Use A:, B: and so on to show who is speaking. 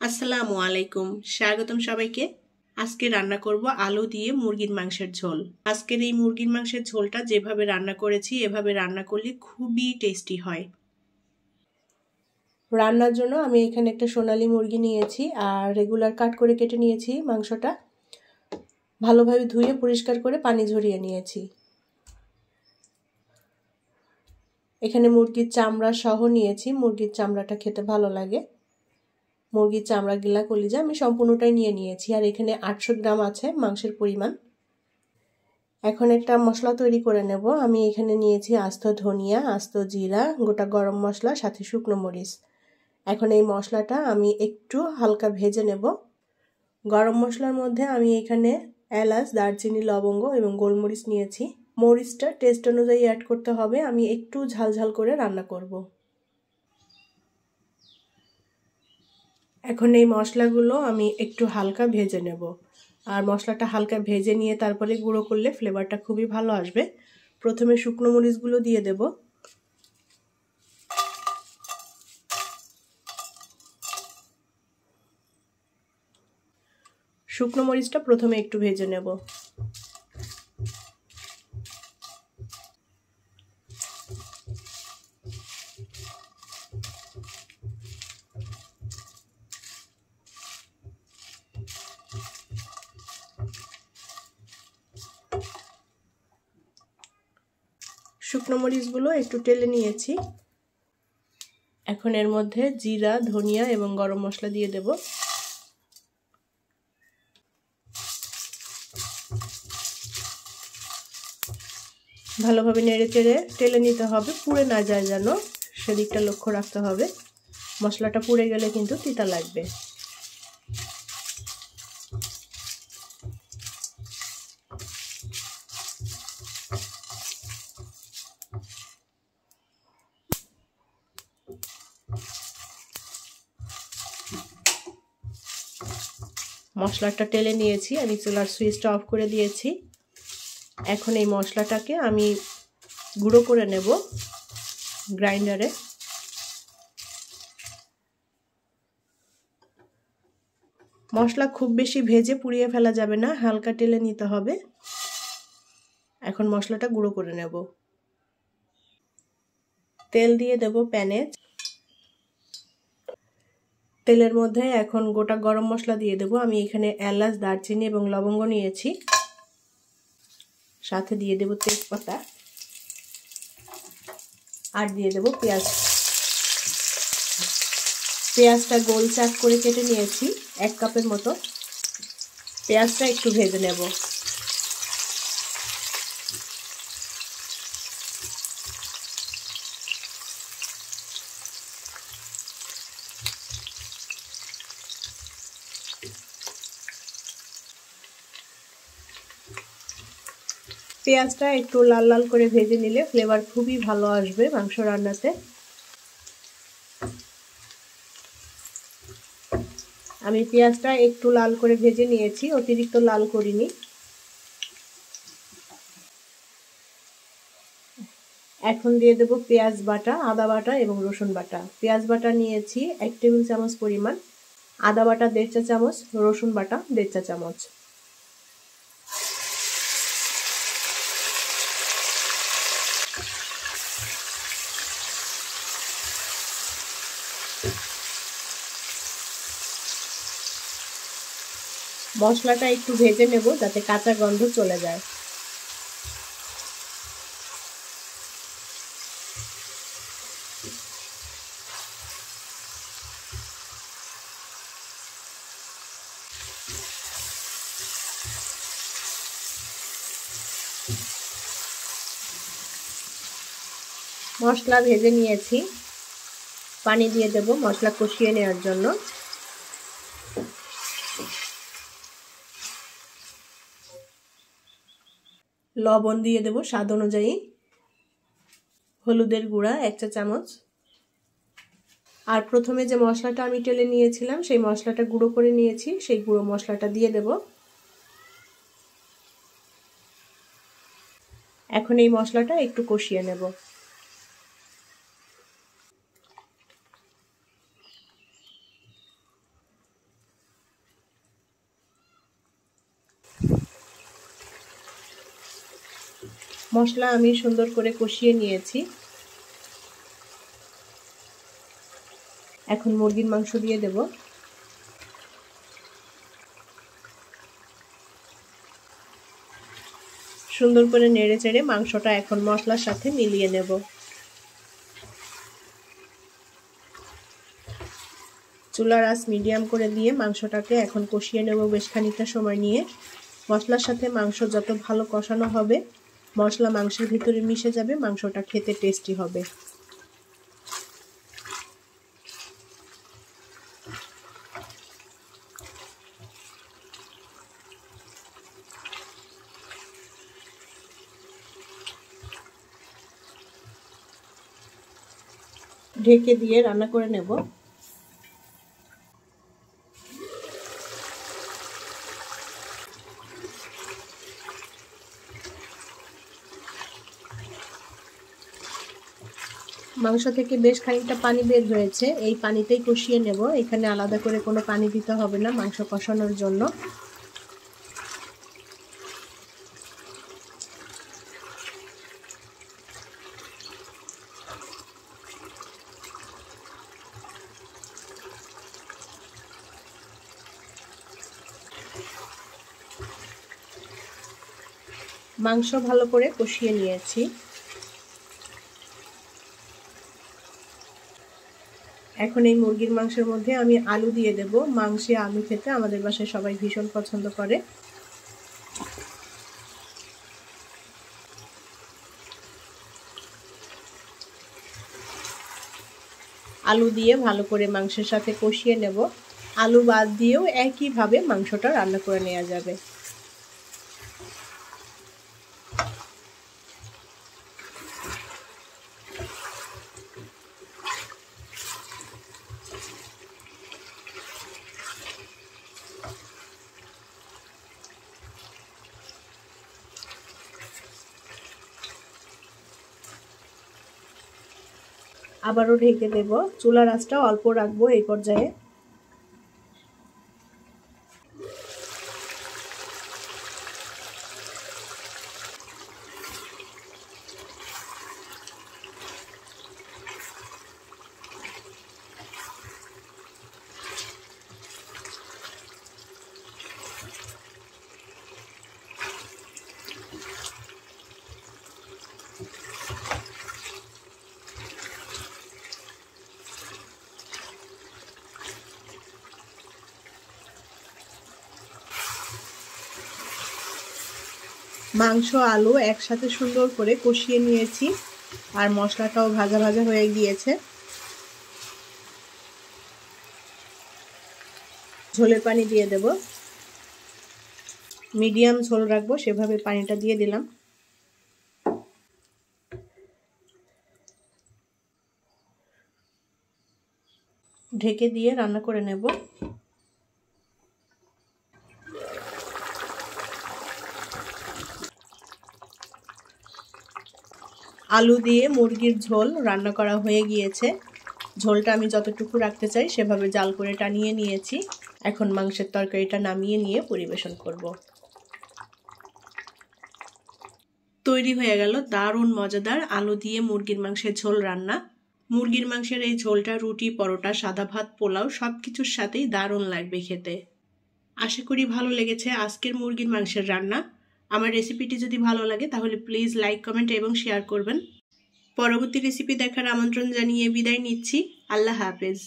A: আসসালামু আলাইকুম, স্বাগতম সবাইকে। আজকে রান্না করব আলু দিয়ে মুরগির মাংসের ঝোল। আজকের এই মুরগির মাংসের ঝোলটা যেভাবে রান্না করেছি এভাবে রান্না করলে খুবই টেস্টি হয়। রান্নার জন্য আমি এখানে একটা সোনালী মুরগি নিয়েছি আর রেগুলার কাট করে কেটে নিয়েছি। মাংসটা ভালোভাবে ধুয়ে পরিষ্কার করে পানি ঝরিয়ে নিয়েছি। এখানে মুরগির চামড়া সহ নিয়েছি, মুরগির চামড়াটা খেতে ভালো লাগে। মুরগির চামড়া গিলা কলিজা আমি সম্পূর্ণটাই নিয়ে নিয়েছি। আর এখানে 800 গ্রাম আছে মাংসের পরিমাণ। এখন একটা মশলা তৈরি করে নেব। আমি এখানে নিয়েছি আস্ত ধনিয়া, আস্ত জিরা, গোটা গরম মশলা, সাথে শুকনো মরিচ। এখন এই মশলাটা আমি একটু হালকা ভেজে নেব। গরম মশলার মধ্যে আমি এখানে এলাচ, দারচিনি, লবঙ্গ এবং গোলমরিচ নিয়েছি। মরিচটা টেস্ট অনুযায়ী অ্যাড করতে হবে। আমি একটু ঝালঝাল করে রান্না করব। এখন এই মশলাগুলো আমি একটু হালকা ভেজে নেব। আর মশলাটা হালকা ভেজে নিয়ে তারপরে গুঁড়ো করলে ফ্লেভারটা খুবই ভালো আসবে। প্রথমে শুকনো মরিচগুলো দিয়ে দেব। শুকনো মরিচটা প্রথমে একটু ভেজে নেব। শুকনো মরিচগুলো একটু টেলে নিয়েছি। এখন এর মধ্যে জিরা, ধনিয়া এবং গরম মশলা দিয়ে দেব। ভালোভাবে নেড়ে চেড়ে টেলে নিতে হবে, পুড়ে না যায় যেন, সেদিকটা লক্ষ্য রাখতে হবে। মশলাটা পুড়ে গেলে কিন্তু তিতা লাগবে। মশলাটা টেলে নিয়েছি, আমি চুলার সুইচটা অফ করে দিয়েছি। এখন এই মশলাটাকে আমি গুঁড়ো করে নেব গ্রাইন্ডারে। মশলা খুব বেশি ভেজে পুড়িয়ে ফেলা যাবে না, হালকা টেলে নিতে হবে। এখন মশলাটা গুঁড়ো করে নেব। তেল দিয়ে দেব প্যানে। তেলের মধ্যে এখন গোটা গরম মশলা দিয়ে দেব। আমি এখানে এলাচ, দারচিনি এবং লবঙ্গ নিয়েছি। সাথে দিয়ে দেব তেজপাতা আর দিয়ে দেব পেঁয়াজ। পেঁয়াজটা গোল চাক করে কেটে নিয়েছি 1 কাপের মতো। পেঁয়াজটা একটু ভেজে নেব। পেঁয়াজটা একটু লাল লাল করে ভেজে নিলে ফ্লেভার খুবই ভালো আসবে মাংস রান্নাতে। আমি পেঁয়াজটা একটু লাল করে ভেজে নিয়েছি, অতিরিক্ত লাল করিনি। এখন দিয়ে দেব পেঁয়াজ বাটা, আদা বাটা এবং রসুন বাটা। পেঁয়াজ বাটা নিয়েছি 1 টেবিল চামচ পরিমাণ, আদা বাটা 1.5 চা চামচ, রসুন বাটা 1.5 চা চামচ। মশলাটা একটু ভেজে নেব যাতে কাঁচা গন্ধ চলে যায়। মশলা ভেজে নিয়েছি, পানি দিয়ে দেব মশলা কষিয়ে নেওয়ার জন্য। লবণ দিয়ে দেব স্বাদ অনুযায়ী, হলুদের গুঁড়া 1 চা চামচ। আর প্রথমে যে মশলাটা আমি টেলে নিয়েছিলাম সেই মশলাটা গুঁড়ো করে নিয়েছি, সেই গুঁড়ো মশলাটা দিয়ে দেব। এখন এই মশলাটা একটু কষিয়ে নেব। মশলা আমি সুন্দর করে কষিয়ে নিয়েছি। এখন মুরগির মাংস দিয়ে দেব। সুন্দর করে নেড়ে চেড়ে মাংসটা এখন মশলার সাথে মিলিয়ে নেব। চুলার আঁচ মিডিয়াম করে দিয়ে মাংসটাকে এখন কষিয়ে নেব বেশ খানিকটা সময় নিয়ে। মশলার সাথে মাংস যত ভালো কষানো হবে, মশলা মাংসের ভিতরে মিশে যাবে, মাংসটা খেতে টেস্টি হবে। ঢেকে দিয়ে রান্না করে নেব। মাংস থেকে বেশ খানিকটা পানি বের হয়েছে, এই পানিতেই কষিয়ে নেব। এখানে আলাদা করে কোনো পানি দিতে হবে না মাংস কষানোর জন্য। মাংস ভালো করে কষিয়ে নিয়েছি। এখন এই মুরগির মাংসের মধ্যে আমি আলু দিয়ে দেব। মাংসে আলু খেতে আমাদের বাসায় সবাই ভীষণ পছন্দ করে। আলু দিয়ে ভালো করে মাংসের সাথে কষিয়ে নেব। আলু বাদ দিয়েও একইভাবে মাংসটা রান্না করে নেওয়া যাবে। আবারও ঢেকে দেব। চুলার আঁচটা অল্প রাখবো এই পর্যায়ে। মাংস আলু একসাথে সুন্দর করে কষিয়ে নিয়েছি, আর মশলাটাও ভাজা ভাজা হয়ে গিয়েছে। ঝোলের পানি দিয়ে দেব। মিডিয়াম ঝোল রাখবো, সেভাবে পানিটা দিয়ে দিলাম। ঢেকে দিয়ে রান্না করে নেব। আলু দিয়ে মুরগির ঝোল রান্না করা হয়ে গিয়েছে। ঝোলটা আমি যতটুকু রাখতে চাই সেভাবে জাল করে টানিয়ে নিয়েছি। এখন মাংসের তরকারিটা নামিয়ে নিয়ে পরিবেশন করব। তৈরি হয়ে গেল দারুণ মজাদার আলু দিয়ে মুরগির মাংসের ঝোল রান্না। মুরগির মাংসের এই ঝোলটা রুটি, পরোটা, সাদা ভাত, পোলাও সবকিছুর সাথেই দারুণ লাগবে খেতে। আশা করি ভালো লেগেছে আজকের মুরগির মাংসের রান্না। আমার রেসিপিটি যদি ভালো লাগে তাহলে প্লিজ লাইক, কমেন্ট এবং শেয়ার করবেন। পরবর্তী রেসিপি দেখার আমন্ত্রণ জানিয়ে বিদায় নিচ্ছি। আল্লাহ হাফেজ।